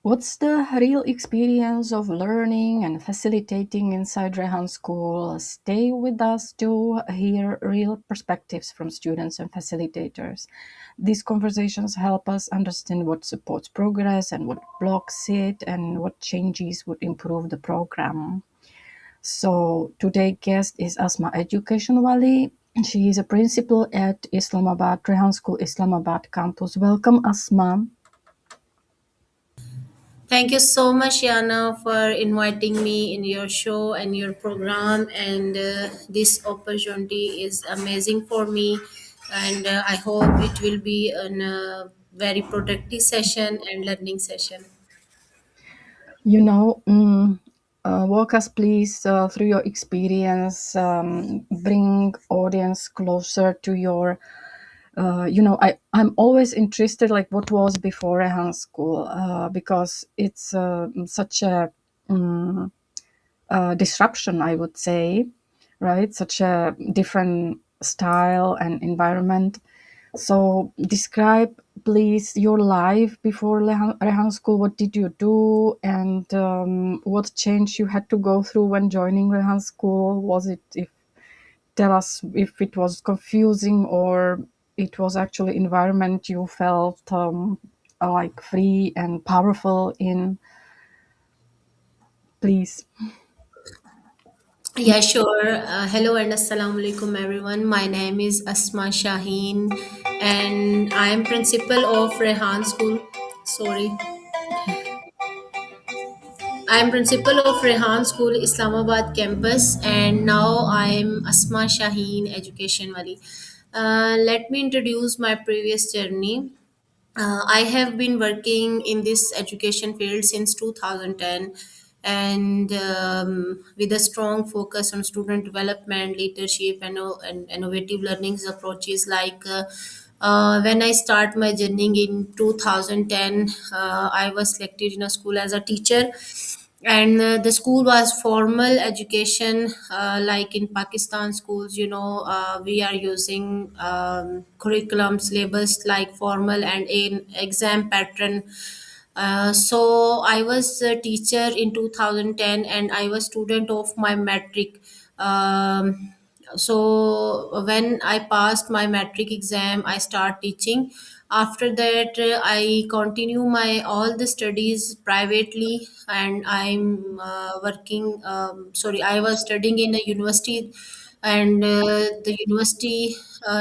What's the real experience of learning and facilitating inside Rehan School? Stay with us to hear real perspectives from students and facilitators. These conversations help us understand what supports progress and what blocks it, and what changes would improve the program. So today's guest is Asma EducationWali. She is a principal at Islamabad, Rehan School Islamabad campus. Welcome, Asma. Thank you so much, Yana, for inviting me in your show and your program. And this opportunity is amazing for me. And I hope it will be a very productive session and learning session. You know, walk us please through your experience. Bring audience closer to your. I'm always interested, like what was before Rehan School, because it's such a disruption, I would say, right? Such a different style and environment. So describe, please, your life before Rehan School. What did you do, and what change you had to go through when joining Rehan School? Was it, if tell us if it was confusing or it was actually environment you felt like free and powerful in, please. Yeah, sure. Hello and assalamu alaikum, everyone. My name is Asma Shaheen, and I am principal of Rehan School. Sorry. I'm principal of Rehan School Islamabad campus, and now I'm Asma Shaheen EducationWali. Let me introduce my previous journey. I have been working in this education field since 2010, and with a strong focus on student development, leadership, and innovative learning approaches. When I start my journey in 2010, I was selected in a school as a teacher, and the school was formal education, like in Pakistan schools. We are using curriculum syllabus like formal and an exam pattern. So I was a teacher in 2010, and I was student of my metric. So when I passed my metric exam, I start teaching. After that, I continue my all the studies privately, and I'm working. Sorry, I was studying in a university, and the university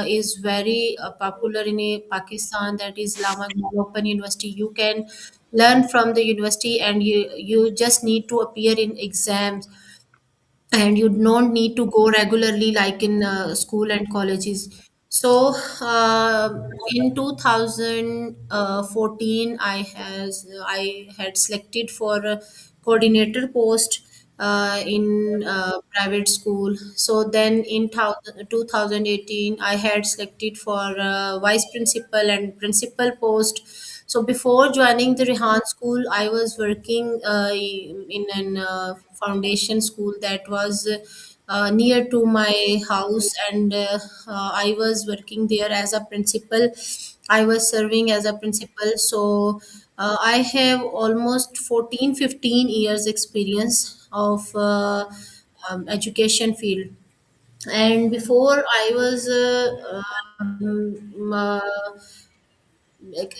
is very popular in Pakistan. That is Islamabad Open University. You can learn from the university, and you just need to appear in exams, and you don't need to go regularly like in school and colleges. So in 2014, I had selected for a coordinator post in private school. So then in 2018, I had selected for vice principal and principal post. So before joining the Rehan School, I was working in an foundation school that was near to my house, and I was working there as a principal. I was serving as a principal. So I have almost 14, 15 years experience of education field. And before I was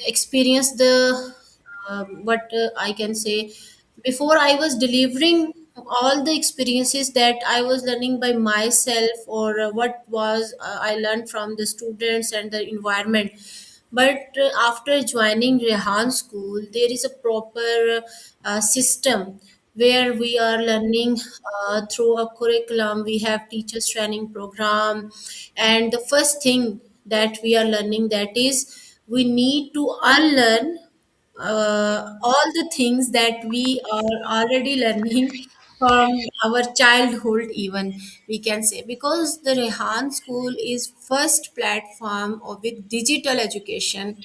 experience the what I can say, before I was delivering all the experiences that I was learning by myself, or what was I learned from the students and the environment. But after joining Rehan School, there is a proper system where we are learning through a curriculum. We have teachers training program, and the first thing that we are learning, that is we need to unlearn all the things that we are already learning from our childhood, even we can say, because the Rehan School is first platform with digital education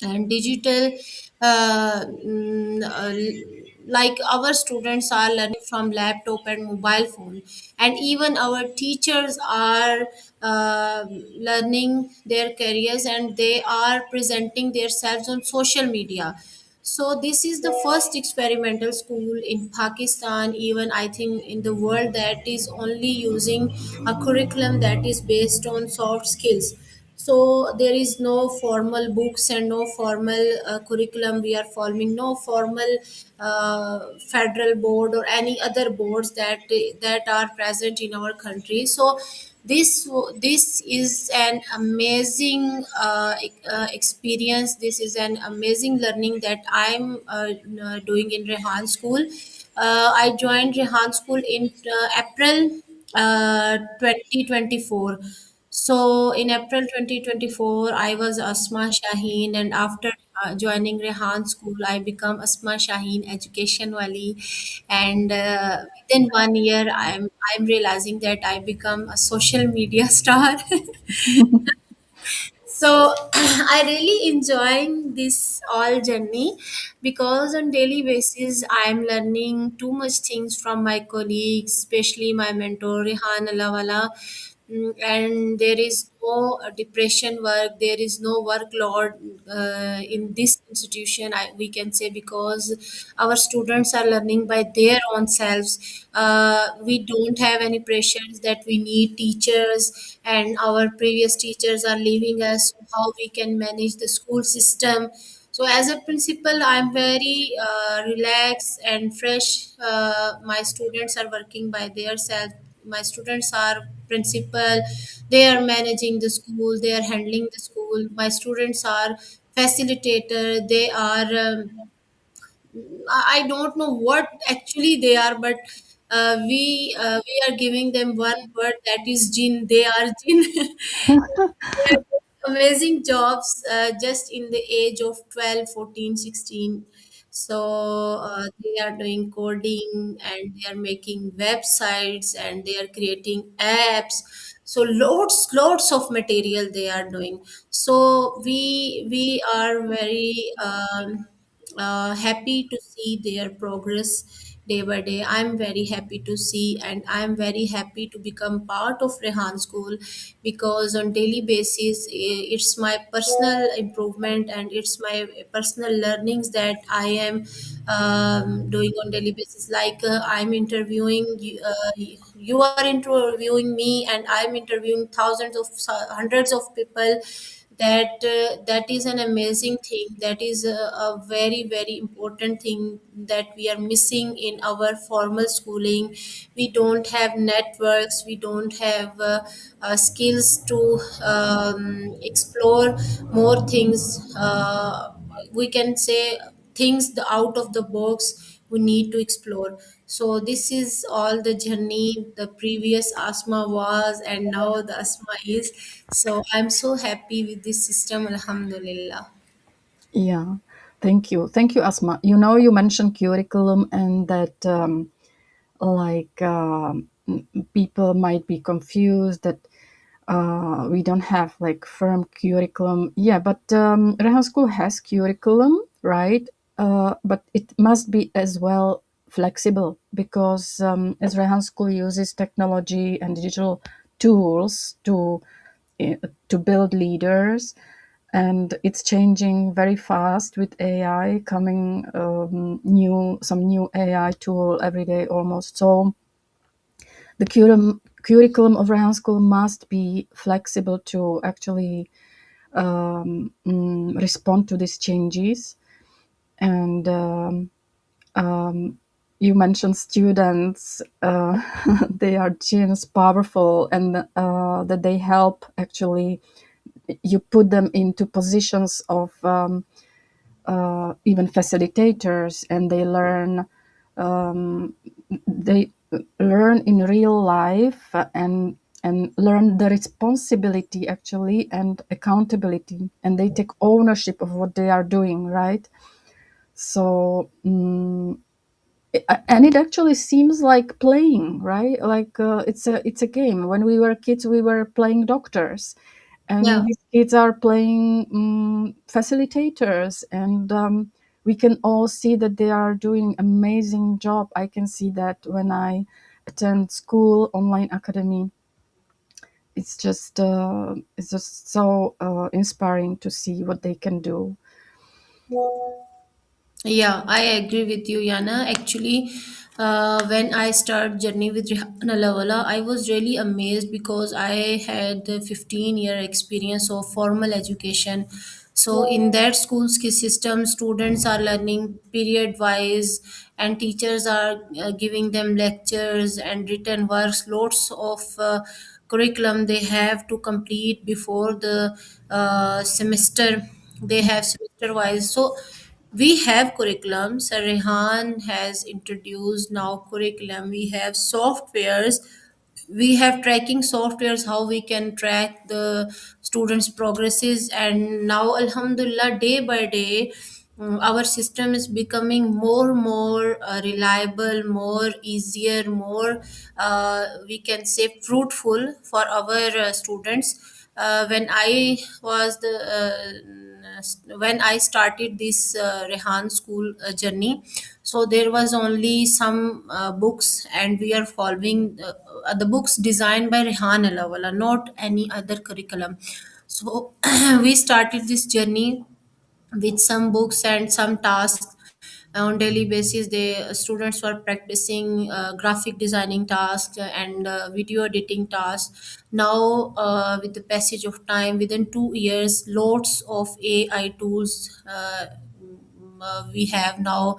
and digital like our students are learning from laptop and mobile phone, and even our teachers are learning their careers, and they are presenting themselves on social media. So this is the first experimental school in Pakistan, even I think in the world, that is only using a curriculum that is based on soft skills. So there is no formal books and no formal curriculum we are following, no formal federal board or any other boards that are present in our country. So this is an amazing experience. This is an amazing learning that I'm doing in Rehan School. I joined Rehan School in April 2024. So in April 2024, I was Asma Shaheen, and after joining Rehan School, I become Asma Shaheen EducationWali, and within 1 year, I'm realizing that I become a social media star. So I really enjoying this all journey, because on daily basis I'm learning too much things from my colleagues, especially my mentor Rehan Alawala. And there is no depression work, there is no workload in this institution, we can say, because our students are learning by their own selves. We don't have any pressures that we need teachers and our previous teachers are leaving us, how we can manage the school system. So as a principal, I'm very relaxed and fresh. My students are working by their self. My students are principal, they are managing the school, they are handling the school. My students are facilitator, they are I don't know what actually they are, but we are giving them one word, that is jinn. They are jinn. They are doing amazing jobs just in the age of 12, 14, 16. So they are doing coding and they are making websites and they are creating apps. So lots of material they are doing. So we are very happy to see their progress day by day. I'm very happy to see, and I'm very happy to become part of Rehan School, because on daily basis it's my personal improvement and it's my personal learnings that I am doing on daily basis. Like I'm interviewing you, you are interviewing me, and I'm interviewing thousands of hundreds of people. That is an amazing thing, that is a very important thing that we are missing in our formal schooling. We don't have networks, we don't have skills to explore more things. We can say things out of the box we need to explore. So this is all the journey the previous Asma was and now the Asma is. So I'm so happy with this system, Alhamdulillah. Yeah, thank you, Asma. You know, you mentioned curriculum and that like people might be confused that we don't have like firm curriculum. Yeah, but Rehan School has curriculum, right? But it must be as well flexible because as Rehan School uses technology and digital tools to build leaders, and it's changing very fast with AI coming some new AI tool every day almost. So the curriculum of Rehan School must be flexible to actually respond to these changes. And you mentioned students, they are just powerful, and that they help actually. You put them into positions of even facilitators, and they learn in real life, and learn the responsibility actually and accountability, and they take ownership of what they are doing, right? So and it actually seems like playing, right? Like it's a game. When we were kids, we were playing doctors, and Yeah. these kids are playing facilitators, and we can all see that they are doing amazing job. I can see that when I attend school online academy. It's just so inspiring to see what they can do. Yeah, I agree with you, Yana. Actually, when I start journey with Rihanna, I was really amazed because I had the 15-year experience of formal education. So in that school's system, students are learning period wise, and teachers are giving them lectures and written works, lots of curriculum they have to complete before the semester. They have semester wise. So we have curriculum. Sir Rehan has introduced now curriculum. We have softwares. We have tracking softwares how we can track the students' progresses. And now, Alhamdulillah, day by day, our system is becoming more reliable, more easier, more we can say fruitful for our students. When I was the when I started this Rehan school journey, so there was only some books, and we are following the books designed by Rehan Alawala, not any other curriculum. So we started this journey with some books and some tasks on daily basis. The students were practicing graphic designing tasks and video editing tasks. Now with the passage of time, within 2 years, lots of AI tools we have now.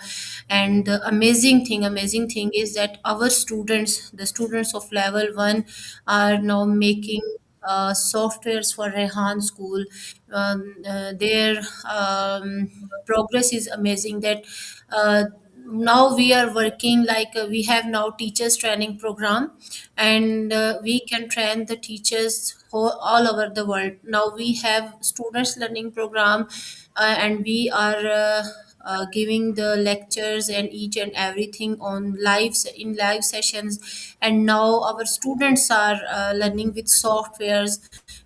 And the amazing thing is that our students, the students of level 1, are now making softwares for Rehan school. Their progress is amazing, that uh, now we are working like we have now teachers training program, and we can train the teachers all over the world. Now we have students learning program, and we are giving the lectures and each and everything on in live sessions. And now our students are learning with softwares.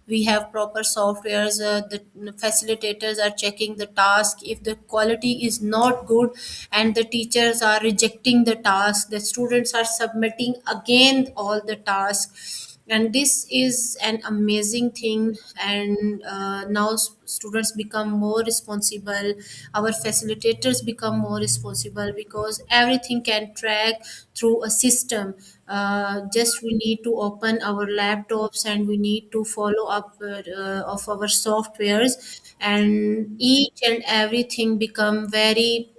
We have proper softwares. The facilitators are checking the task. If the quality is not good and the teachers are rejecting the task, the students are submitting again all the tasks. And this is an amazing thing. And now students become more responsible. Our facilitators become more responsible because everything can track through a system. Just we need to open our laptops and we need to follow up of our softwares, and each and everything become very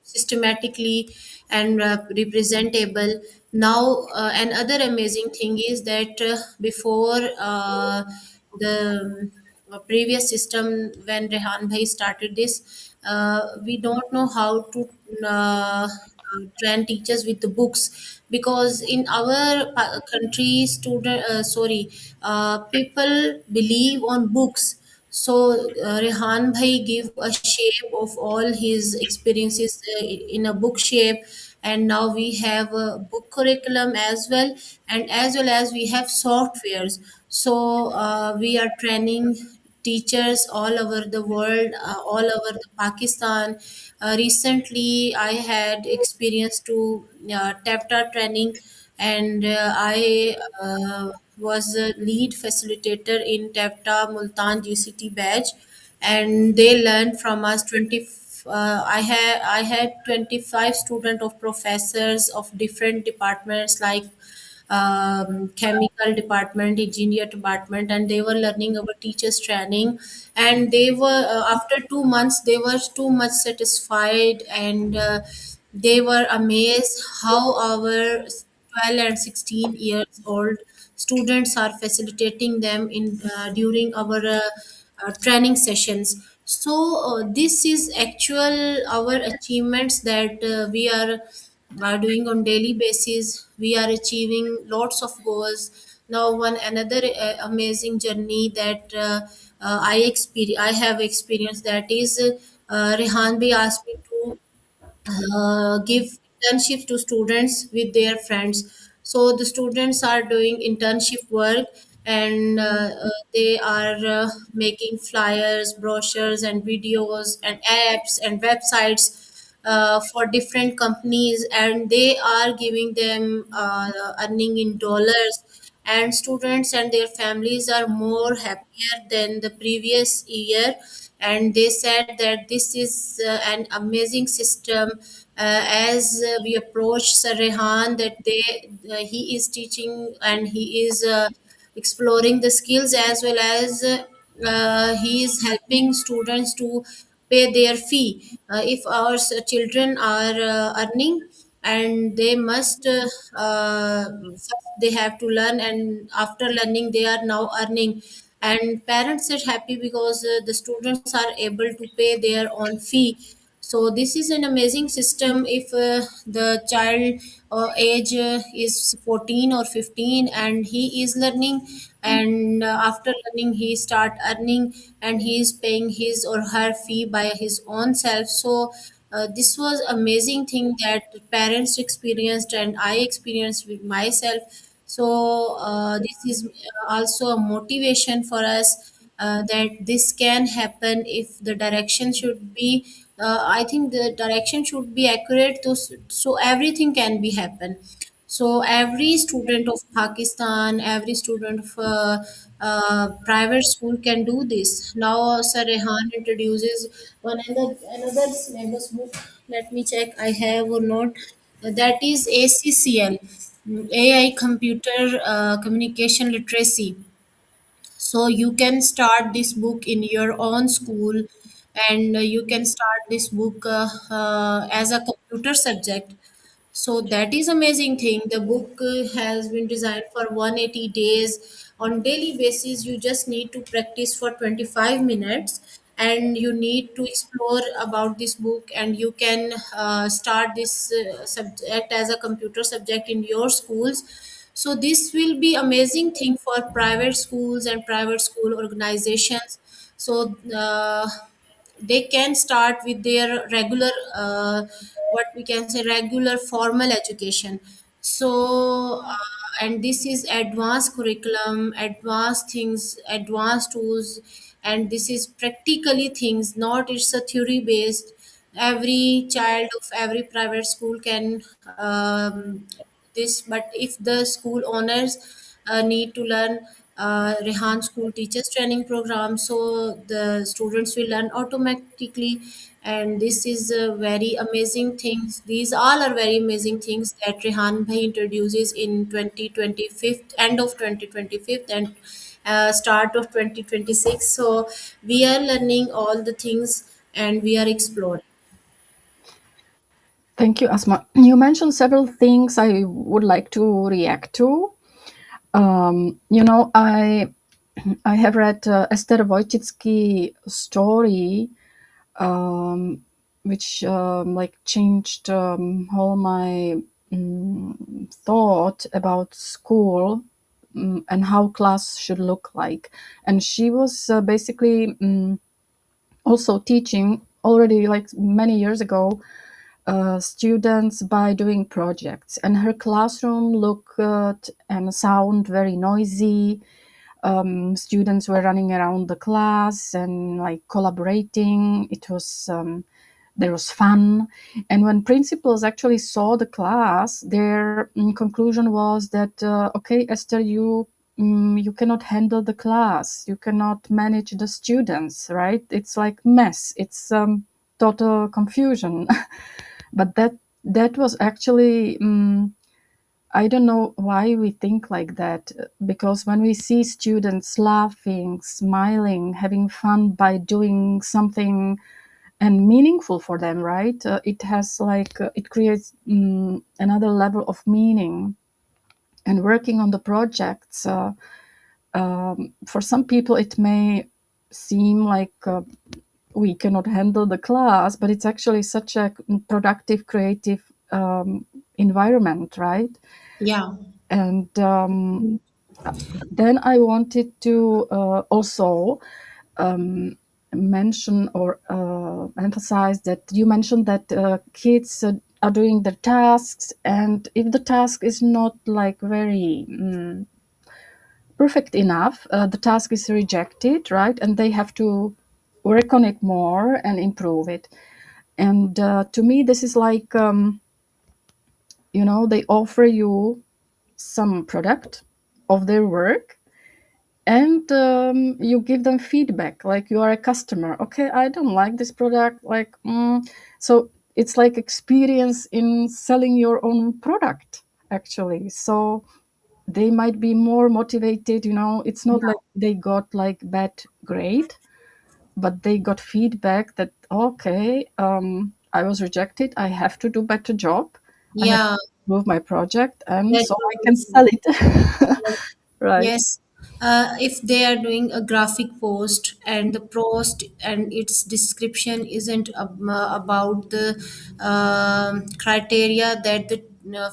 systematically and representable. Now another amazing thing is that before the previous system, when Rehan bhai started this, we don't know how to train teachers with the books, because in our country, people believe on books. So Rehan Bhai give a shape of all his experiences in a book shape, and now we have a book curriculum as well, and as well as we have softwares. So we are training teachers all over the world, all over the Pakistan. Recently, I had experience to TAPTA training, and I was a lead facilitator in TAPTA Multan GCT batch, and they learned from us 20. I had 25 student of professors of different departments, like chemical department, engineer department, and they were learning our teachers training. And they were after 2 months they were too much satisfied, and they were amazed how our 12 and 16 years old students are facilitating them in during our training sessions. So this is actual our achievements that we are doing on daily basis. We are achieving lots of goals. Now one another amazing journey that I have experienced, that is Rehan bhi asked me to give internships to students with their friends. So the students are doing internship work, and they are making flyers, brochures, and videos, and apps, and websites for different companies, and they are giving them earning in dollars. and students and their families are more happier than the previous year. And they said that this is an amazing system. As we approach Sir Rehan, that he is teaching and he is exploring the skills, as well as he is helping students to pay their fee. If our children are earning, and they must first they have to learn, and after learning they are now earning, and parents are happy because the students are able to pay their own fee. So this is an amazing system. If the child age is 14 or 15 and he is learning, and after learning he start earning, and he is paying his or her fee by his own self. So this was amazing thing that parents experienced and I experienced with myself. So this is also a motivation for us, that this can happen if the direction should be, I think the direction should be accurate, so everything can be happen. So every student of Pakistan, every student of private school can do this. Now Sir Rehan introduces another syllabus book. Let me check. I have or not. That is ACCL, AI Computer Communication Literacy. So you can start this book in your own school, and you can start this book as a computer subject. So that is amazing thing. The book has been designed for 180 days. On daily basis, you just need to practice for 25 minutes, and you need to explore about this book, and you can start this subject as a computer subject in your schools. So this will be amazing thing for private schools and private school organizations. So they can start with their regular, what we can say, regular formal education. So and this is advanced curriculum, advanced things, advanced tools, and this is practically things, not it's a theory based. Every child of every private school can this, but if the school owners need to learn Rehan School Teachers Training Program, so the students will learn automatically. And this is a very amazing things. These all are very amazing things that Rehan Bhai introduces in 2025, end of 2025, and start of 2026. So we are learning all the things and we are exploring. Thank you, Asma. You mentioned several things I would like to react to. I have read Esther Wojcicki story, um, which like changed all my thought about school, and how class should look like. And she was basically also teaching already like many years ago students by doing projects, and her classroom looked and sound very noisy. Students were running around the class and like collaborating. It was there was fun, and when principals actually saw the class, their conclusion was that okay, Esther, you cannot handle the class, you cannot manage the students, right? It's like mess, it's total confusion. But that was actually I don't know why we think like that, because when we see students laughing, smiling, having fun by doing something and meaningful for them, right? It has like it creates another level of meaning. And working on the projects, for some people it may seem like we cannot handle the class, but it's actually such a productive, creative environment, right? Yeah. And then I wanted to also mention or emphasize that you mentioned that kids are doing their tasks, and if the task is not like very perfect enough, the task is rejected, right? And they have to work on it more and improve it. And to me, this is like, they offer you some product, of their work, and you give them feedback like you are a customer. Okay, I don't like this product, like so it's like experience in selling your own product, actually. So they might be more motivated, you know. It's not like they got like bad grade, but they got feedback that, okay, I was rejected, I have to do better job, I have to Yeah, improve my project, and that's so I very can true. sell it. Right. Yes, if they are doing a graphic post and the post and its description isn't about the criteria that the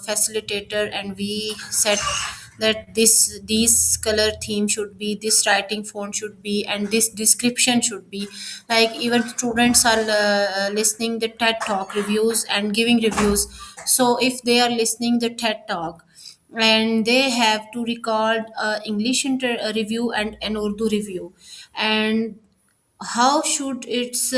facilitator and we set, that this color theme should be, this writing font should be, and this description should be, like even students are listening the TED talk reviews and giving reviews. So if they are listening the TED talk and they have to record English review and an Urdu review, and how should its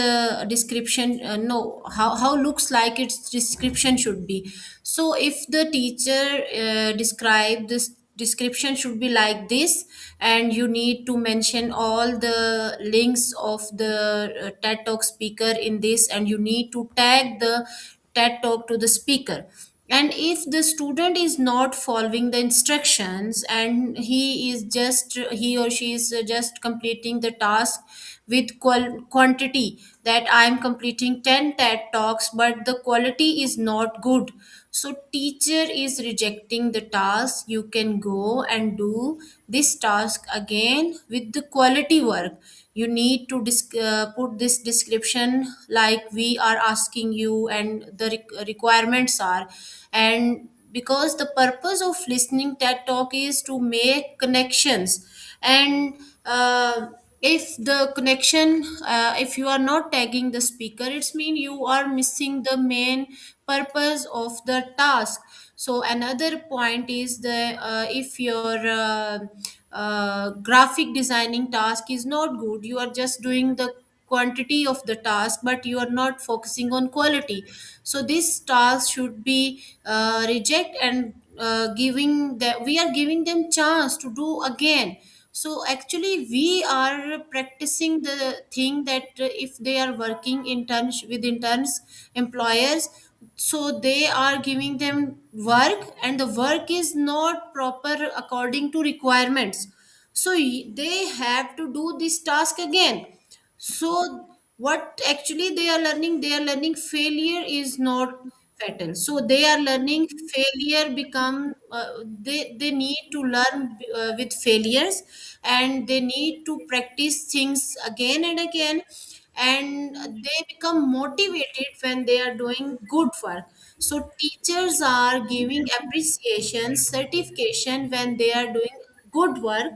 description no how looks like its description should be. So if the teacher describe this description should be like this, and you need to mention all the links of the TED talk speaker in this, and you need to tag the TED talk to the speaker. And if the student is not following the instructions, and he or she is just completing the task with quantity, that I am completing 10 TED talks but the quality is not good, so teacher is rejecting the task. You can go and do this task again with the quality work. You need to put this description like we are asking you, and the requirements are. And because the purpose of listening TED talk is to make connections, and if the connection if you are not tagging the speaker, it's mean you are missing the main purpose of the task. So another point is the if your graphic designing task is not good, you are just doing the quantity of the task but you are not focusing on quality. So this task should be reject, and giving that we are giving them chance to do again. So actually we are practicing the thing that if they are working interns with interns employers, so they are giving them work and the work is not proper according to requirements, so they have to do this task again. So what actually they are learning failure is not fatal, so they are learning failure become they need to learn with failures, and they need to practice things again and again, and they become motivated when they are doing good work. So teachers are giving appreciation certification when they are doing good work.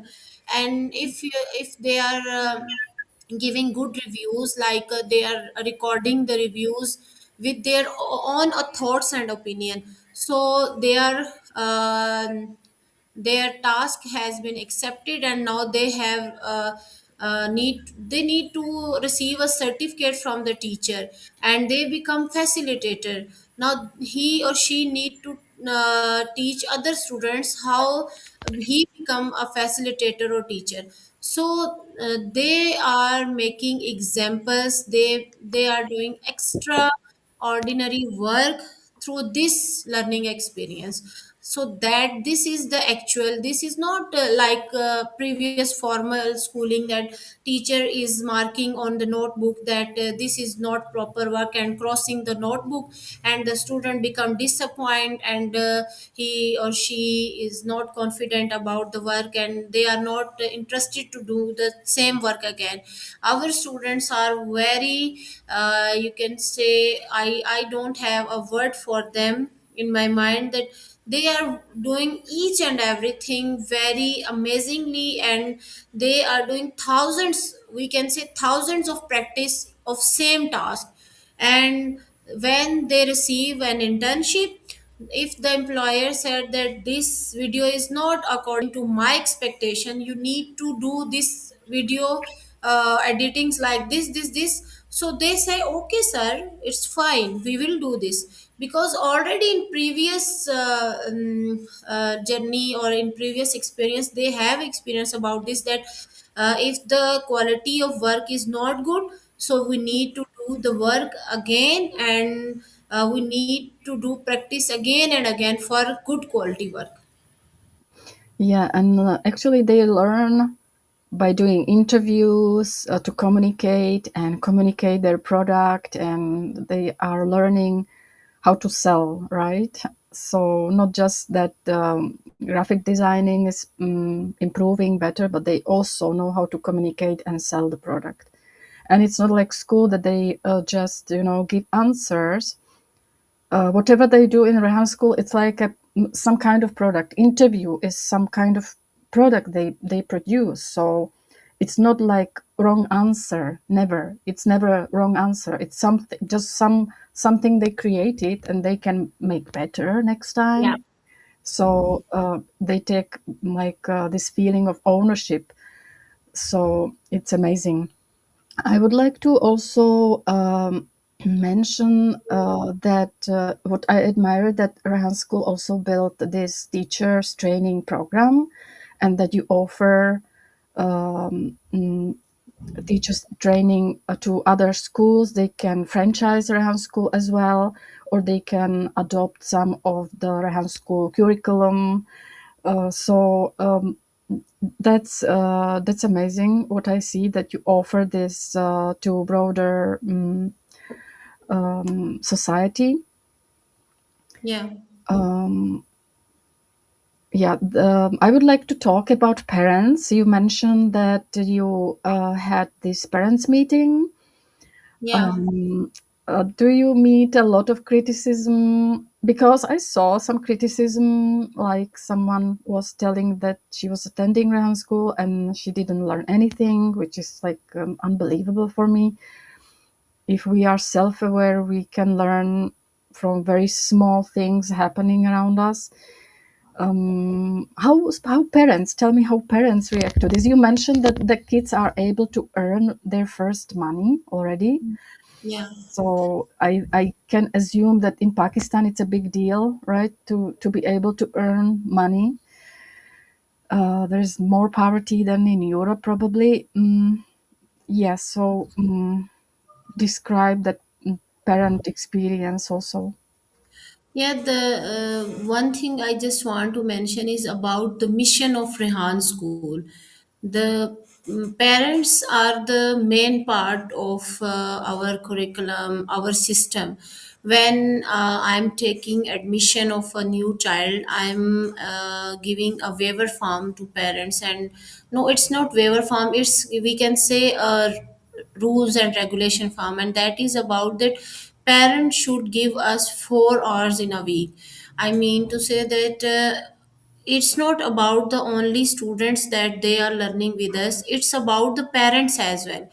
And if they are giving good reviews, like they are recording the reviews with their own thoughts and opinion, so their task has been accepted, and now they have they need to receive a certificate from the teacher, and they become facilitator. Now he or she need to teach other students how he become a facilitator or teacher. So they are making examples, they are doing extraordinary work through this learning experience. So that this is the actual, this is not like previous formal schooling, that teacher is marking on the notebook that this is not proper work and crossing the notebook, and the student become disappointed, and he or she is not confident about the work and they are not interested to do the same work again. Our students are very you can say, I don't have a word for them in my mind, that they are doing each and everything very amazingly, and they are doing thousands, we can say thousands of practice of same task. And when they receive an internship, if the employer said that this video is not according to my expectation, you need to do this video editings like this. So they say, okay sir, it's fine, we will do this, because already in previous journey or in previous experience they have experience about this, that if the quality of work is not good, so we need to do the work again, and we need to do practice again and again for good quality work. Yeah, and actually, they learn by doing interviews to communicate their product, and they are learning how to sell, right? So not just that graphic designing is improving better, but they also know how to communicate and sell the product. And it's not like school that they just give answers. Whatever they do in Rehan School, it's like some kind of product. Interview is some kind of product they produce. So it's not like wrong answer. Never. It's never a wrong answer. It's something, just something they created and they can make better next Yeah. time. So they take like this feeling of ownership. So it's amazing. I would like to also mention that what I admire, that Rehan School also built this teachers training program, and that you offer teachers training to other schools. They can franchise Rehan School as well, or they can adopt some of the Rehan School curriculum. So that's amazing. What I see, that you offer this to broader society. Yeah. Um, yeah, I would like to talk about parents. You mentioned that you had this parents meeting. Yeah. Um, do you meet a lot of criticism? Because I saw some criticism, like someone was telling that she was attending Rehan School and she didn't learn anything, which is like unbelievable for me. If we are self-aware, we can learn from very small things happening around us. How parents, tell me how parents react to this. You mentioned that the kids are able to earn their first money already. Yeah. So I can assume that in Pakistan it's a big deal, right? To be able to earn money. There's more poverty than in Europe, probably. Yes. So describe that parent experience also. Yeah, the one thing I just want to mention is about the mission of Rehan School. The parents are the main part of our curriculum, our system. When I'm taking admission of a new child, I'm giving a waiver form to parents, and no, it's not waiver form. It's, we can say, a rules and regulation form, and that is about that parents should give us 4 hours in a week. I mean to say that it's not about the only students that they are learning with us, it's about the parents as well.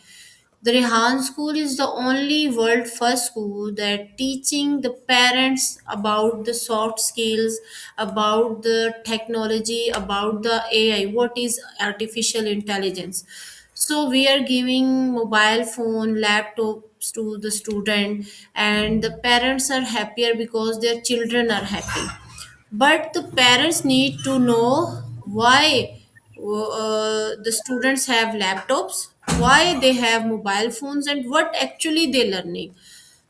The Rehan School is the only world first school that teaching the parents about the soft skills, about the technology, about the AI, what is artificial intelligence. So we are giving mobile phone, laptops to the student, and the parents are happier because their children are happy. But the parents need to know why the students have laptops, why they have mobile phones, and what actually they learning.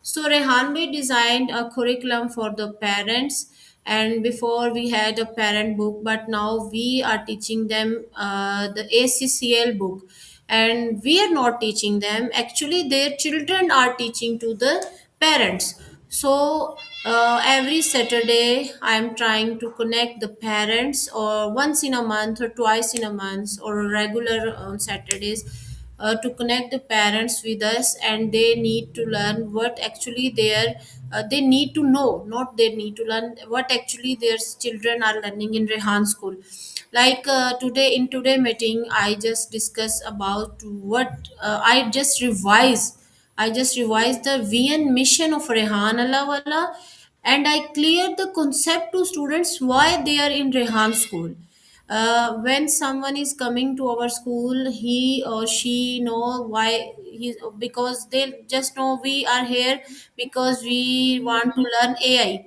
So Rehan Bhai designed a curriculum for the parents, and before we had a parent book, but now we are teaching them the ACCL book, and we are not teaching them. Actually, their children are teaching to the parents. So every Saturday, I'm trying to connect the parents, or once in a month, or twice in a month, or regular on Saturdays, to connect the parents with us, and they need to learn what actually they need to know, not they need to learn what actually their children are learning in Rehan School. Like today, in today meeting, I just discuss about what I just revised the VN mission of Rehan Allah Wala, and I cleared the concept to students why they are in Rehan School. When someone is coming to our school, he or she know why he, because they just know we are here because we want to learn AI.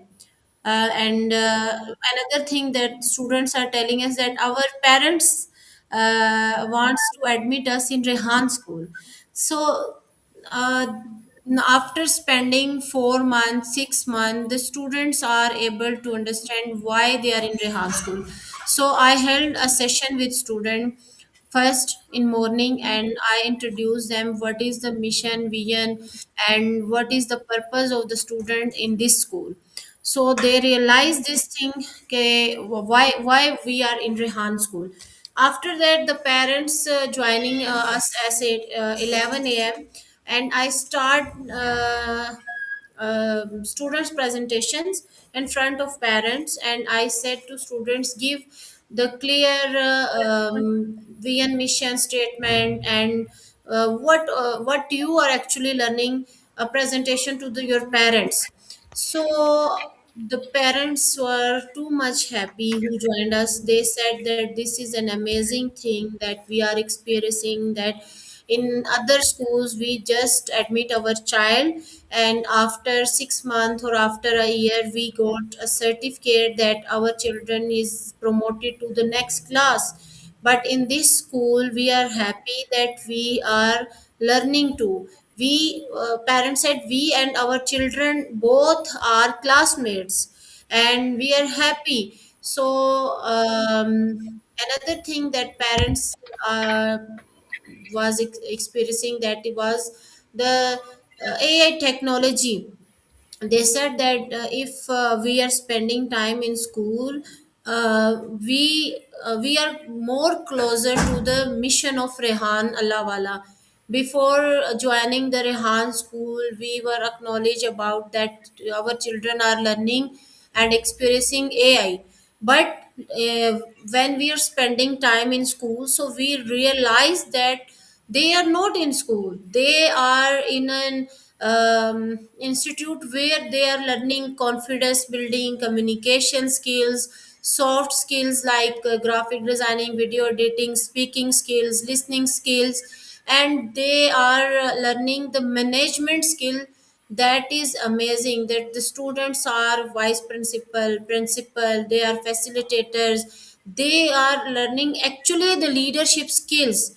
And another thing that students are telling us that our parents wants to admit us in Rehan school. So uh, after spending 4 months, 6 months, the students are able to understand why they are in Rehan school. So I held a session with student first in morning, and I introduced them what is the mission, vision, and what is the purpose of the student in this school. So they realize this thing, okay, why we are in Rehan school. After that, the parents joining us as at 11 a.m., and I start students presentations in front of parents, and I said to students, give the clear vision, mission statement, and what you are actually learning, a presentation to your parents. So the parents were too much happy who joined us. They said that this is an amazing thing that we are experiencing, that in other schools we just admit our child, and after 6 months or after a year we got a certificate that our children is promoted to the next class. But in this school we are happy that we are learning too. We parents said we and our children both are classmates, and we are happy. So another thing that parents was experiencing, that it was the AI technology. They said that if we are spending time in school, we are more closer to the mission of Rehan Allah Wala. Before joining the Rehan school, we were acknowledged about that our children are learning and experiencing AI. But uh, when we are spending time in school, so we realize that they are not in school, they are in an institute where they are learning confidence building, communication skills, soft skills like graphic designing, video editing, speaking skills, listening skills, and they are learning the management skill. That is amazing that the students are vice principal, principal, they are facilitators, they are learning actually the leadership skills.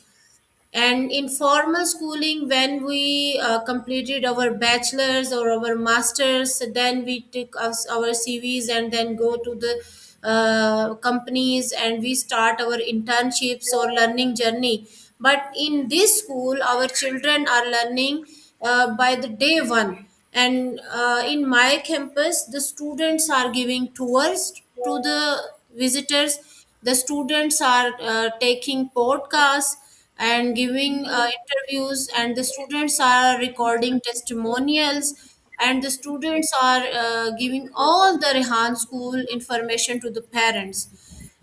And in formal schooling, when we completed our bachelor's or our master's, then we took our CVs and then go to the companies and we start our internships or learning journey. But in this school our children are learning by the day one. And in my campus the students are giving tours to the visitors, the students are taking podcasts and giving interviews, and the students are recording testimonials, and the students are giving all the Rehan school information to the parents.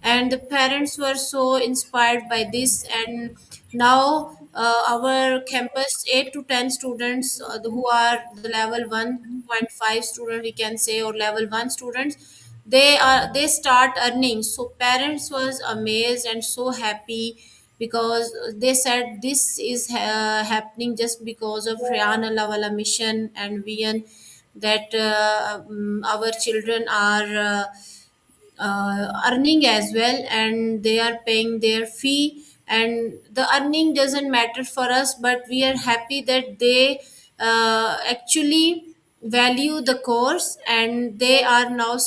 And the parents were so inspired by this. And now our campus 8 to 10 students who are the level 1.5 student, we can say, or level 1 students, they start earning. So parents was amazed and so happy, because they said this is happening just because of Ryan Lawala mission and vision, that our children are earning as well, and they are paying their fee. And the earning doesn't matter for us, but we are happy that they actually value the course, and they are now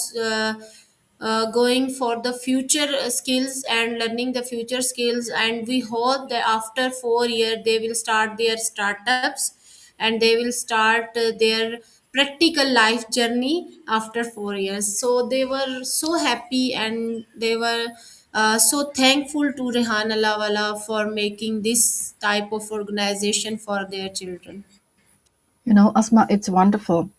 going for the future skills and learning the future skills. And we hope that after 4 years they will start their startups, and they will start their practical life journey after 4 years. So they were so happy, and they were so thankful to Rehan Alawala for making this type of organization for their children. You know, Asma, it's wonderful.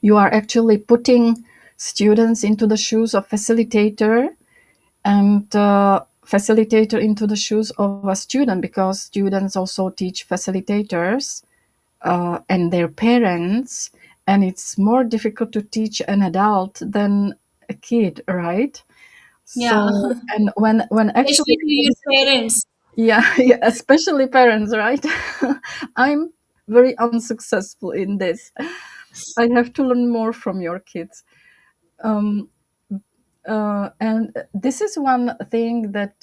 You are actually putting students into the shoes of facilitator, and facilitator into the shoes of a student, because students also teach facilitators and their parents, and it's more difficult to teach an adult than a kid, right? Yeah. So, and when actually Especially to your parents. yeah, yeah, especially parents, right? I'm very unsuccessful in this. I have to learn more from your kids. Um, and this is one thing that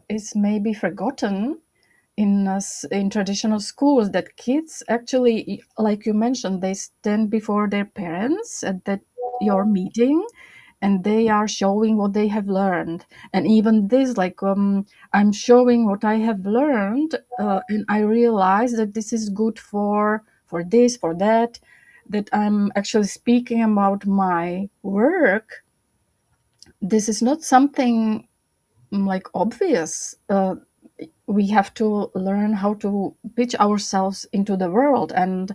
is maybe forgotten in traditional schools, that kids actually, like you mentioned, they stand before their parents at that your meeting, and they are showing what they have learned. And even this, like, I'm showing what I have learned, and I realize that this is good for this, for that, that I'm actually speaking about my work. This is not something like obvious. We have to learn how to pitch ourselves into the world and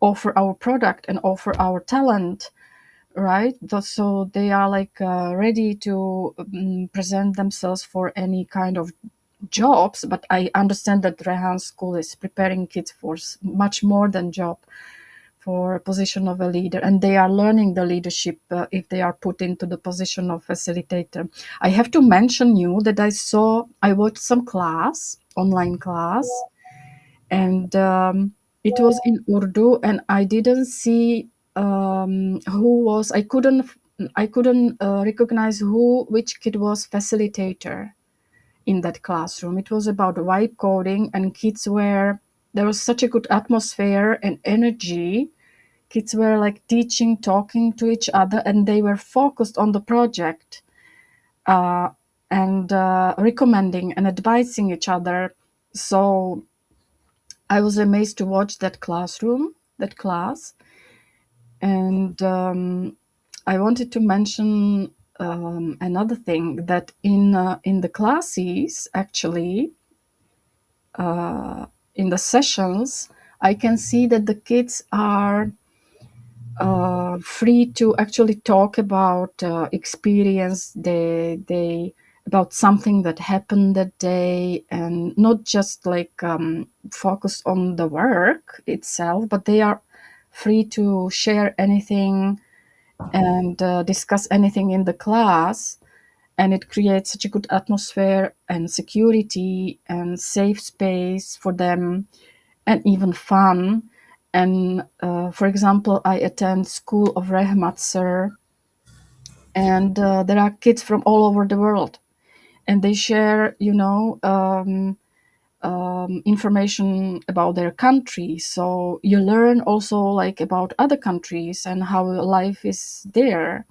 offer our product and offer our talent, right? So they are like ready to present themselves for any kind of jobs. But I understand that Rehan School is preparing kids for much more than job, for a position of a leader, and they are learning the leadership if they are put into the position of facilitator. I have to mention you that I watched some class, online class, and it was in Urdu, and I didn't see who was. I couldn't recognize which kid was facilitator in that classroom. It was about vibe coding, and kids were there was such a good atmosphere and energy. Kids were like teaching, talking to each other, and they were focused on the project, uh, and recommending and advising each other. So I was amazed to watch that class. And I wanted to mention another thing, that in the classes, actually, in the sessions, I can see that the kids are free to actually talk about experience they about something that happened that day, and not just like focus on the work itself, but they are free to share anything and discuss anything in the class. And it creates such a good atmosphere and security and safe space for them, and even fun. And for example, I attend School of Rehmat, sir, and there are kids from all over the world, and they share, information about their country. So you learn also like about other countries and how life is there,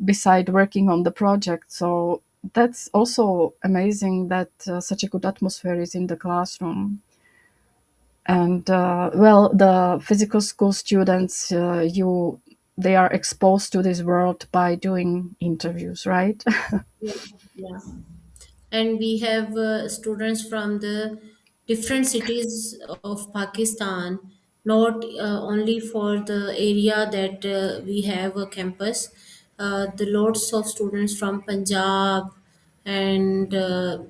beside working on the project. So that's also amazing that such a good atmosphere is in the classroom. And well, the physical school students, you they are exposed to this world by doing interviews, right? Yeah. Yeah. And we have students from the different cities of Pakistan, not only for the area that we have a campus. The lots of students from Punjab and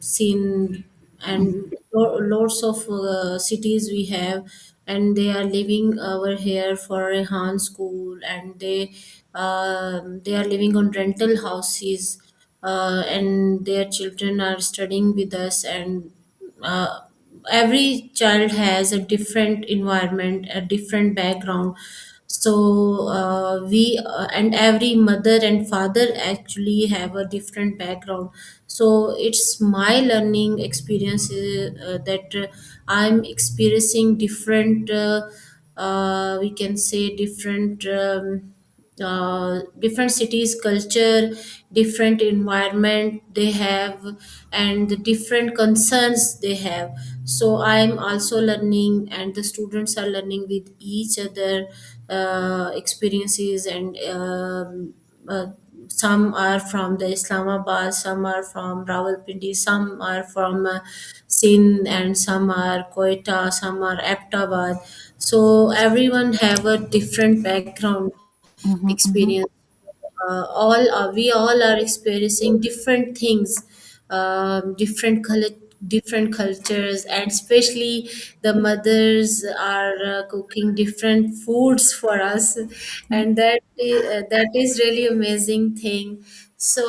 Sindh and lots of cities we have, and they are living over here for Rehan School, and they are living on rental houses, and their children are studying with us. And uh, every child has a different environment, a different background. So we and every mother and father actually have a different background. So it's my learning experience that I'm experiencing different, we can say different, different cities culture, different environment they have, and the different concerns they have. So I'm also learning, and the students are learning with each other experiences. And uh, some are from the Islamabad, some are from Rawalpindi, some are from Sindh, and some are Quetta, some are Aptabad. So everyone have a different background Hmm, hmm, experience. All We all are experiencing different things, different different cultures, and especially the mothers are cooking different foods for us, and that is really amazing thing. So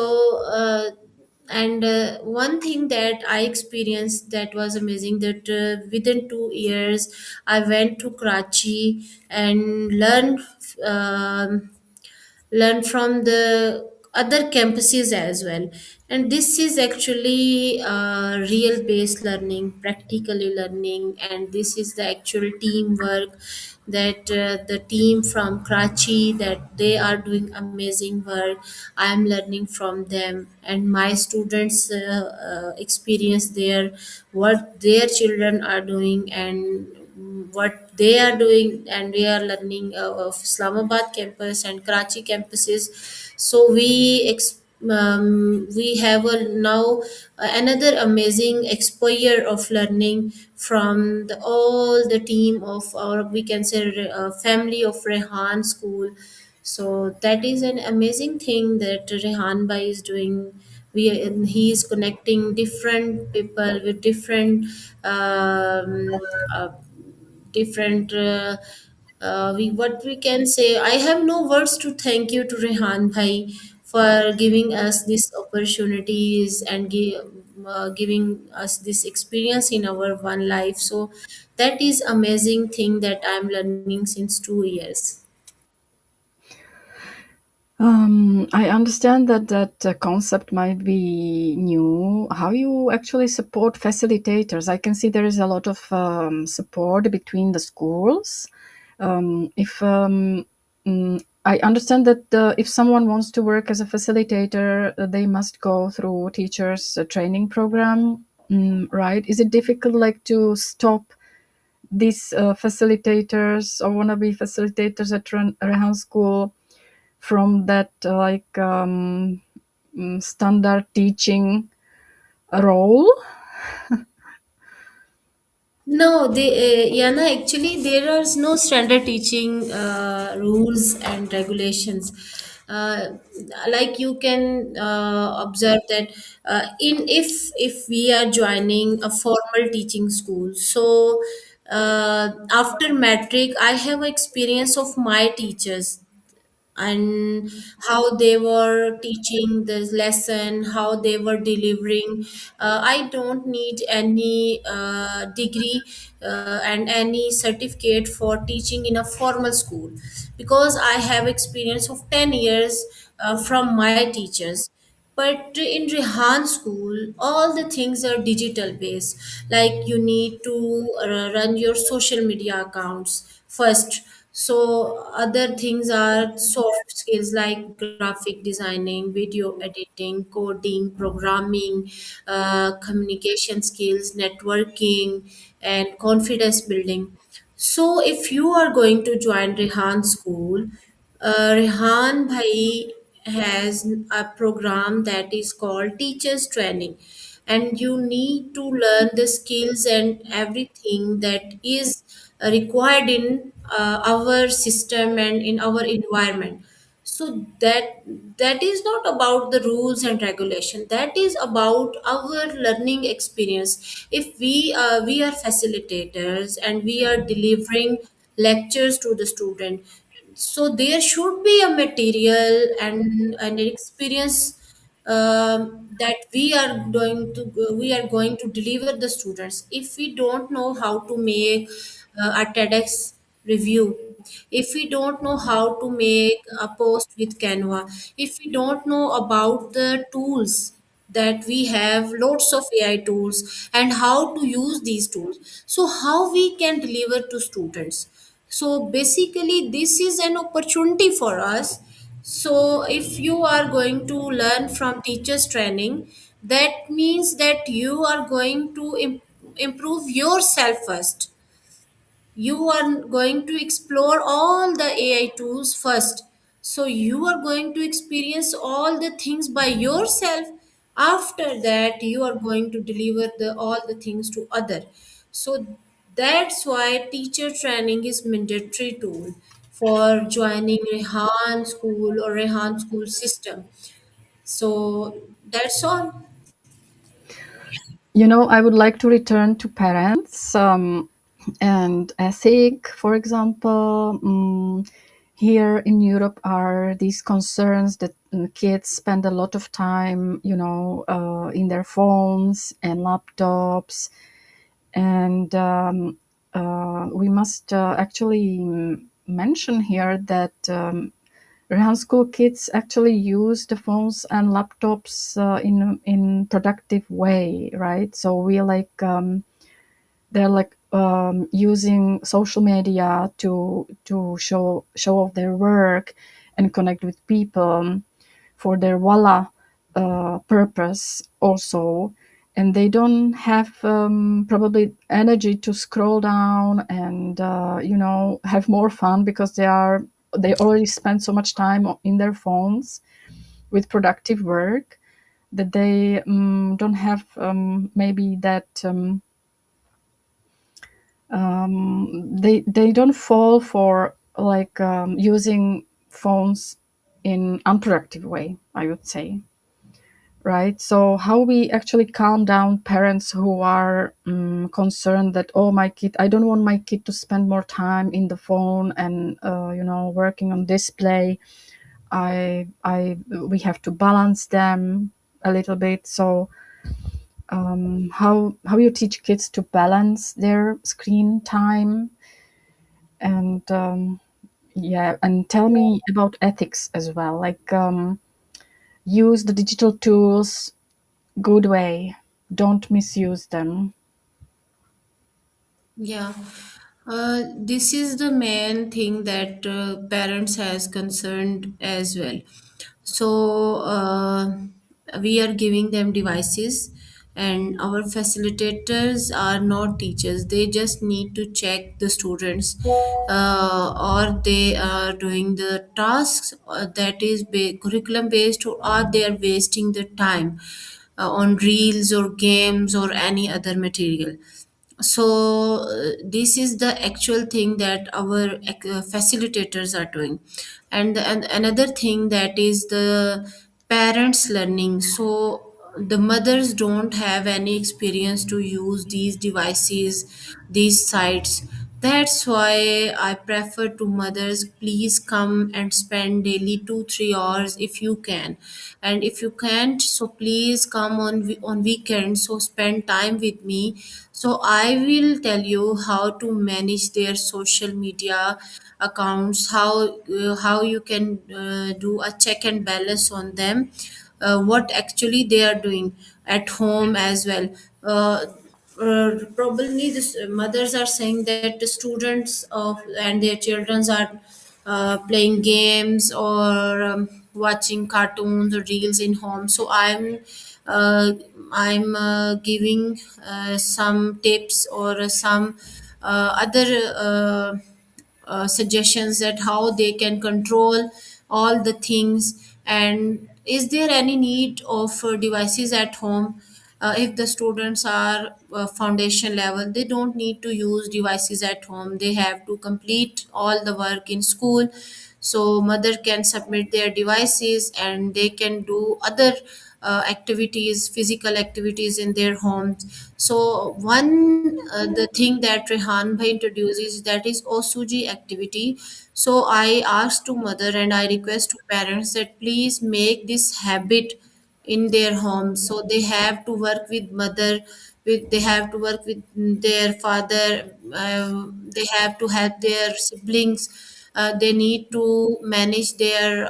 and one thing that I experienced that was amazing, that within 2 years I went to Karachi and um, learn from the other campuses as well. And this is actually real based learning, practically learning, and this is the actual teamwork, that the team from Karachi, that they are doing amazing work. I am learning from them, and my students experience their what their children are doing, and what they are doing, and we are learning of Islamabad campus and Karachi campuses. So we have now another amazing exposure of learning from all the team of our, we can say, family of Rehan School. So that is an amazing thing that Rehan Bhai is doing. He is connecting different people with uh, different we what we can say. I have no words to thank you to Rehan Bhai for giving us these opportunities and giving us this experience in our one life. So that is amazing thing that I'm learning since 2 years. I understand that concept might be new. How you actually support facilitators? I can see there is a lot of support between the schools. If I understand that if someone wants to work as a facilitator, they must go through teachers' training program, right? Is it difficult, like, to stop these facilitators or wannabe facilitators at Rehan School from that standard teaching role? No, Yana, actually, there is no standard teaching rules and regulations. Uh, like you can observe that in if we are joining a formal teaching school, so after matric, I have experience of my teachers and how they were teaching this lesson, how they were delivering. I don't need any degree and any certificate for teaching in a formal school, because I have experience of 10 years from my teachers. But in Rehan School, all the things are digital based. Like you need to run your social media accounts first. So other things are soft skills like graphic designing, video editing, coding, programming, communication skills, networking, and confidence building. So if you are going to join Rehan School, Rehan Bhai has a program that is called Teachers Training, and you need to learn the skills and everything that is required in our system and in our environment. So that is not about the rules and regulation. That is about our learning experience. If we are facilitators and we are delivering lectures to the student, so there should be a material and an experience that we are going to deliver the students. If we don't know how to make a TEDx review, if we don't know how to make a post with Canva, if we don't know about the tools, that we have lots of AI tools and how to use these tools, so how we can deliver to students? So basically this is an opportunity for us. So if you are going to learn from teachers training, that means that you are going to improve yourself first. You are going to explore all the AI tools first. So you are going to experience all the things by yourself. After that, you are going to deliver all the things to other. So that's why teacher training is mandatory tool for joining Rehan school or Rehan school system. So that's all. I would like to return to parents and ethic, for example. here in Europe are these concerns that kids spend a lot of time, in their phones and laptops, and we must actually mention here that Rehan School kids actually use the phones and laptops in productive way, right? So we like they're like using social media to show off their work and connect with people for their walla purpose also, and they don't have probably energy to scroll down and have more fun because they already spend so much time in their phones with productive work that they don't have maybe that they don't fall for like using phones in unproductive way, I would say, right? So how we actually calm down parents who are concerned that, oh, my kid, I don't want my kid to spend more time in the phone and working on display. I We have to balance them a little bit. So how you teach kids to balance their screen time, and yeah, and tell me about ethics as well, like use the digital tools good way, don't misuse them. Yeah, this is the main thing that parents has concerned as well. So we are giving them devices, and our facilitators are not teachers. They just need to check the students, or they are doing the tasks that is curriculum based, or are they are wasting the time on reels or games or any other material. So this is the actual thing that our facilitators are doing. And another thing that is the parents learning. So the mothers don't have any experience to use these devices, these sites. That's why I prefer to mothers, please come and spend daily 2 3 hours if you can. And if you can't, so please come on weekends, so spend time with me. So I will tell you how to manage their social media accounts, how you can do a check and balance on them, what actually they are doing at home as well. Probably this mothers are saying that the students of and their children are playing games or watching cartoons or reels in home. So uh, I'm giving some tips or some other suggestions that how they can control all the things. And is there any need of devices at home? If the students are foundation level, they don't need to use devices at home, they have to complete all the work in school. So mother can submit their devices and they can do other activities, physical activities in their homes. So one the thing that Rehan bhai introduces, that is osuji activity. So I asked to mother and I request to parents that please make this habit in their homes. So they have to work with mother, with they have to work with their father, they have to help their siblings, they need to manage their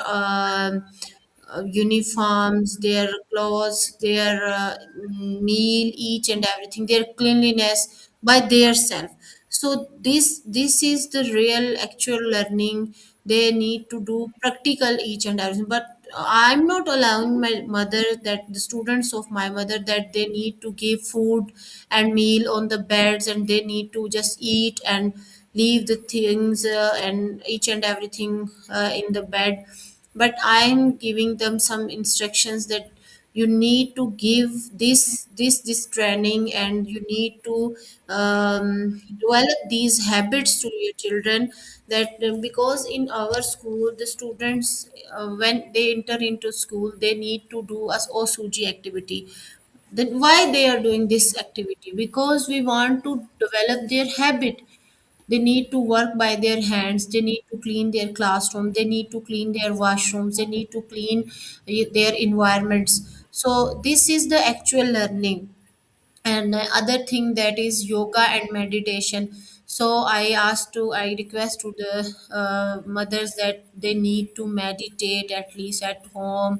uniforms, their clothes, their meal, each and everything, their cleanliness by their self. So this is the real actual learning. They need to do practical each and everything. But I'm not allowing my mother, that the students of my mother, that they need to give food and meal on the beds and they need to just eat and leave the things and each and everything in the bed. But I'm giving them some instructions that you need to give this training, and you need to develop these habits to your children. That because in our school the students, when they enter into school, they need to do as osuji activity. Then why they are doing this activity? Because we want to develop their habit. They need to work by their hands. They need to clean their classroom. They need to clean their washrooms. They need to clean their environments. So this is the actual learning. And other thing, that is yoga and meditation. So I request to the mothers that they need to meditate at least at home,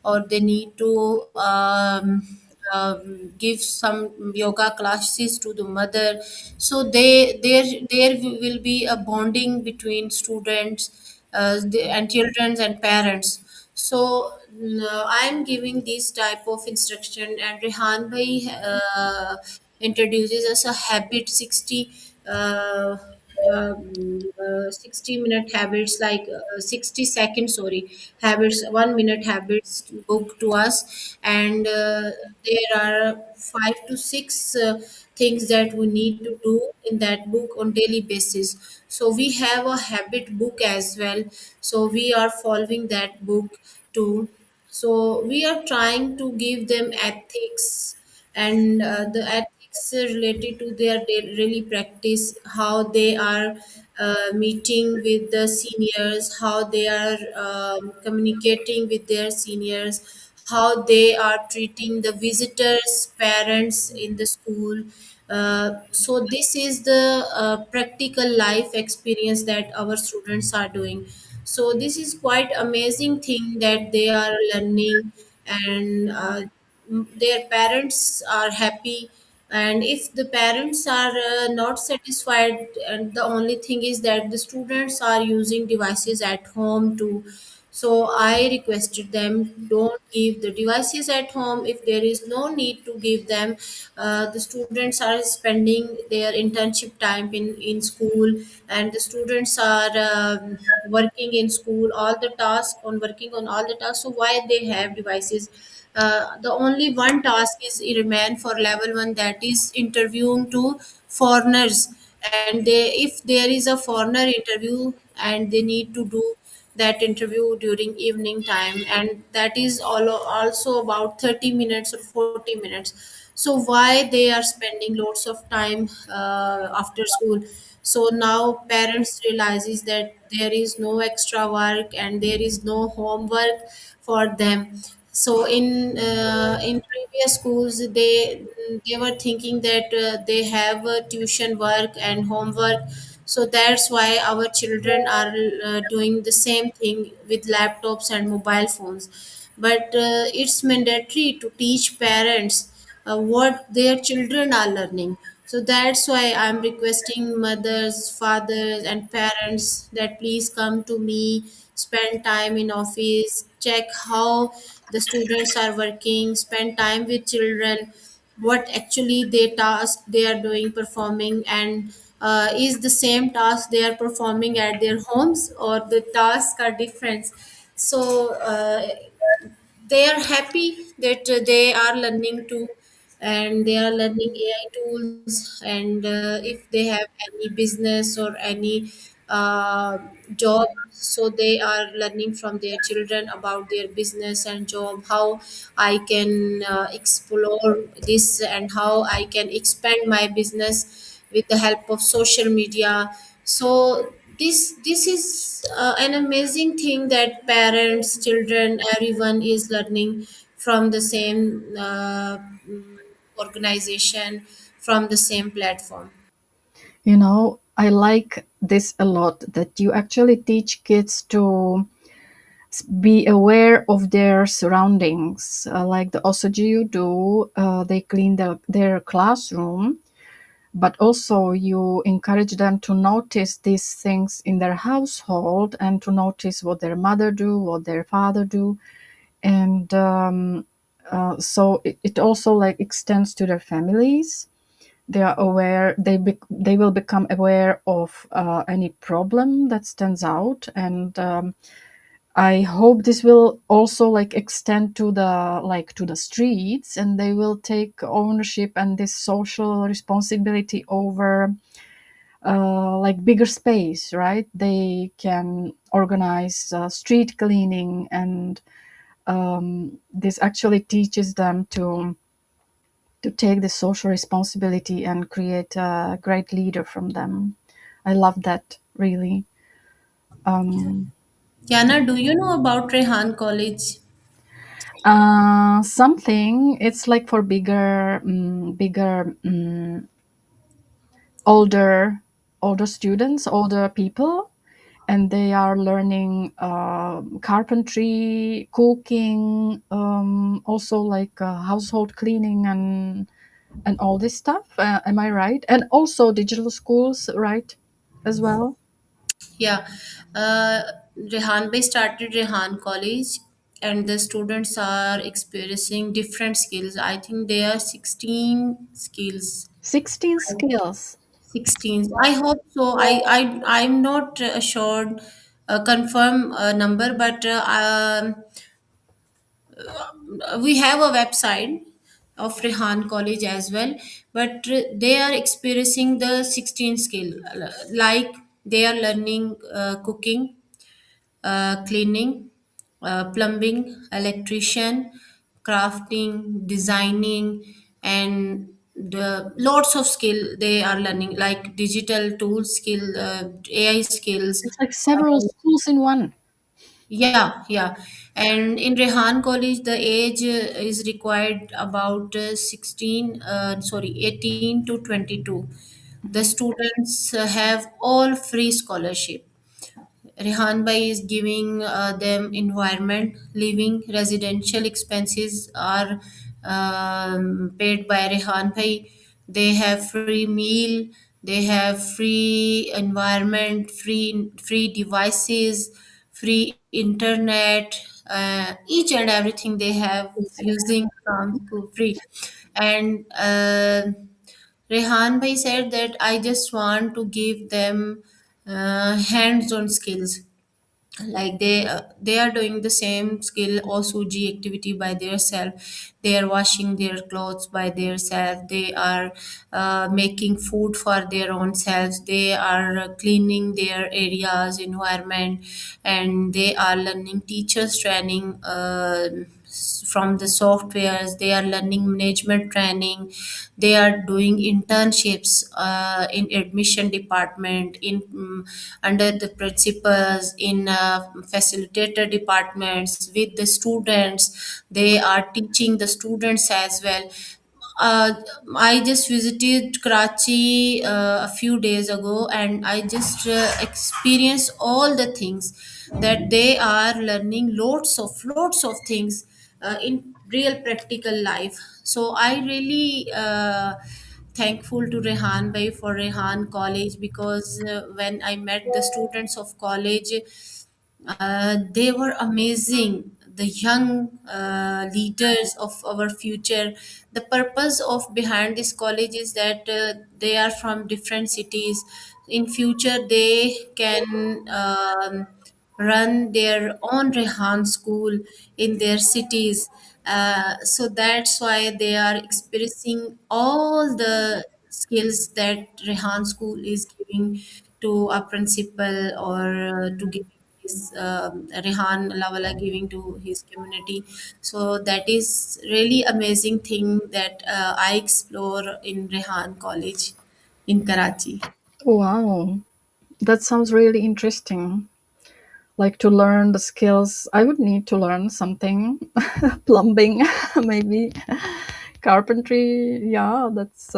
or they need to give some yoga classes to the mother. So there will be a bonding between students, and children and parents. So I'm giving this type of instruction, and Rehan bhai introduces us a habit 60 60-minute habits, like 60 seconds, sorry, habits, 1 minute habits book to us. And there are 5 to 6 things that we need to do in that book on daily basis. So we have a habit book as well, so we are following that book too. So we are trying to give them ethics, and the ethics related to their daily practice, how they are meeting with the seniors, how they are communicating with their seniors, how they are treating the visitors parents in the school. So this is the practical life experience that our students are doing. So this is quite amazing thing that they are learning. And their parents are happy. And if the parents are not satisfied, and the only thing is that the students are using devices at home too, so I requested them, don't give the devices at home if there is no need to give them. The students are spending their internship time in school, and the students are working in school, all the tasks on working on all the tasks. So why they have devices? The only one task is remain for level one, that is interviewing to foreigners. And if there is a foreigner interview, and they need to do that interview during evening time, and that is also about 30 minutes or 40 minutes. So why they are spending lots of time after school? So now parents realizes that there is no extra work and there is no homework for them. So in previous schools, they were thinking that they have tuition work and homework. So that's why our children are doing the same thing with laptops and mobile phones. But it's mandatory to teach parents what their children are learning. So that's why I'm requesting mothers, fathers, and parents that please come to me, spend time in office, check how the students are working, spend time with children, what actually they task they are doing performing, and is the same task they are performing at their homes, or the tasks are different. So they are happy that they are learning too, and they are learning AI tools. And if they have any business or any uh, job, so they are learning from their children about their business and job, how I can explore this, and how I can expand my business with the help of social media. So this is an amazing thing that parents, children, everyone is learning from the same organization, from the same platform. You know, I like this a lot, that you actually teach kids to be aware of their surroundings. Like the OSOG you do, they clean their classroom, but also you encourage them to notice these things in their household and to notice what their mother do, what their father do. And so it also like extends to their families. They are aware, they will become aware of any problem that stands out. And I hope this will also like extend to the streets, and they will take ownership and this social responsibility over like bigger space, right? They can organize street cleaning, and this actually teaches them to take the social responsibility and create a great leader from them. I love that really. Um, Yana, do you know about Rehan College? Something. It's like for bigger, older students, older people, and they are learning carpentry, cooking, also like household cleaning and all this stuff. Am I right? And also digital schools, right? As well. Yeah, uh, Rehan Bhai started Rehan College, and the students are experiencing different skills. I think there are 16 skills. 16 skills. 16. I hope so. I'm not assured, confirm number, but we have a website of Rehan College as well. But they are experiencing the 16 skill, like they are learning cooking, cleaning, plumbing, electrician, crafting, designing, and the lots of skill they are learning, like digital tools skill, AI skills. It's like several schools in one. Yeah, yeah. And in Rehan College, the age is required about 16, sorry, 18 to 22. The Mhm. students have all free scholarship. Rehan Bhai is giving them environment, living, residential expenses are paid by Rehan Bhai. They have free meal, they have free environment, free devices, free internet, each and everything they have using from school free. And Rehan Bhai said that I just want to give them hands-on skills, like they are doing the same skill or suji activity by their self. They are washing their clothes by their self. They are making food for their own selves. They are cleaning their areas environment, and they are learning teachers training, from the softwares. They are learning management training. They are doing internships in admission department, in under the principals, in facilitator departments with the students. They are teaching the students as well. uh, I just visited Karachi a few days ago, and I just experienced all the things that they are learning. Lots of things in real practical life. So I really thankful to Rehan Bhai for Rehan College, because when I met the students of college, they were amazing. The young leaders of our future. The purpose of behind this college is that they are from different cities. In future, they can run their own Rehan school in their cities. So that's why they are experiencing all the skills that Rehan school is giving to a principal, or to give his Rehan Lawala giving to his community. So that is really amazing thing that I explore in Rehan College in Karachi. Wow, that sounds really interesting. Like to learn the skills, I would need to learn something, plumbing, maybe carpentry. Yeah, that's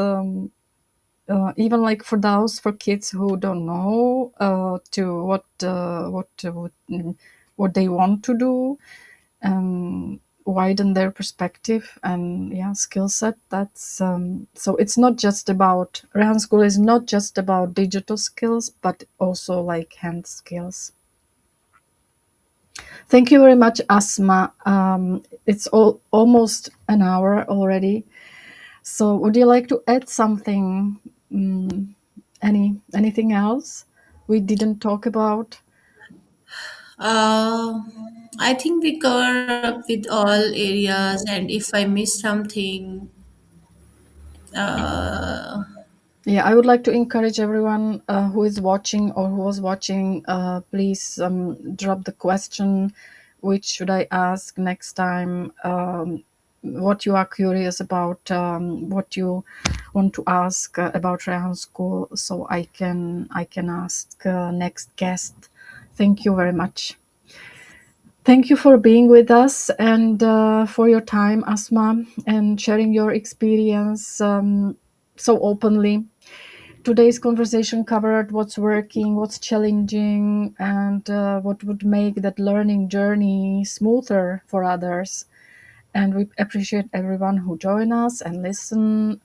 even like for those for kids who don't know to what they want to do, widen their perspective and yeah skill set. That's so it's not just about Rehan School is not just about digital skills but also like hand skills. Thank you very much, Asma. It's almost an hour already. So, would you like to add something? Mm, anything else we didn't talk about? Uh, I think we cover up with all areas, and if I miss something, uh, Yeah, I would like to encourage everyone who is watching or who was watching. Please drop the question. Which should I ask next time? what you are curious about, what you want to ask about Rehan School, so I can ask next guest. Thank you very much. Thank you for being with us and for your time, Asma, and sharing your experience so openly. Today's conversation covered what's working, what's challenging, and what would make that learning journey smoother for others. And we appreciate everyone who join us and listen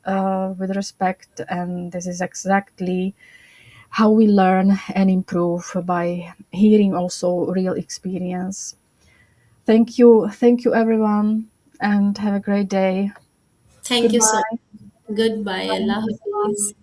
with respect. And this is exactly how we learn and improve, by hearing also real experience. Thank you, everyone, and have a great day. Thank you so Goodbye. much. Goodbye. Bye, Allah Asma. Hafiz.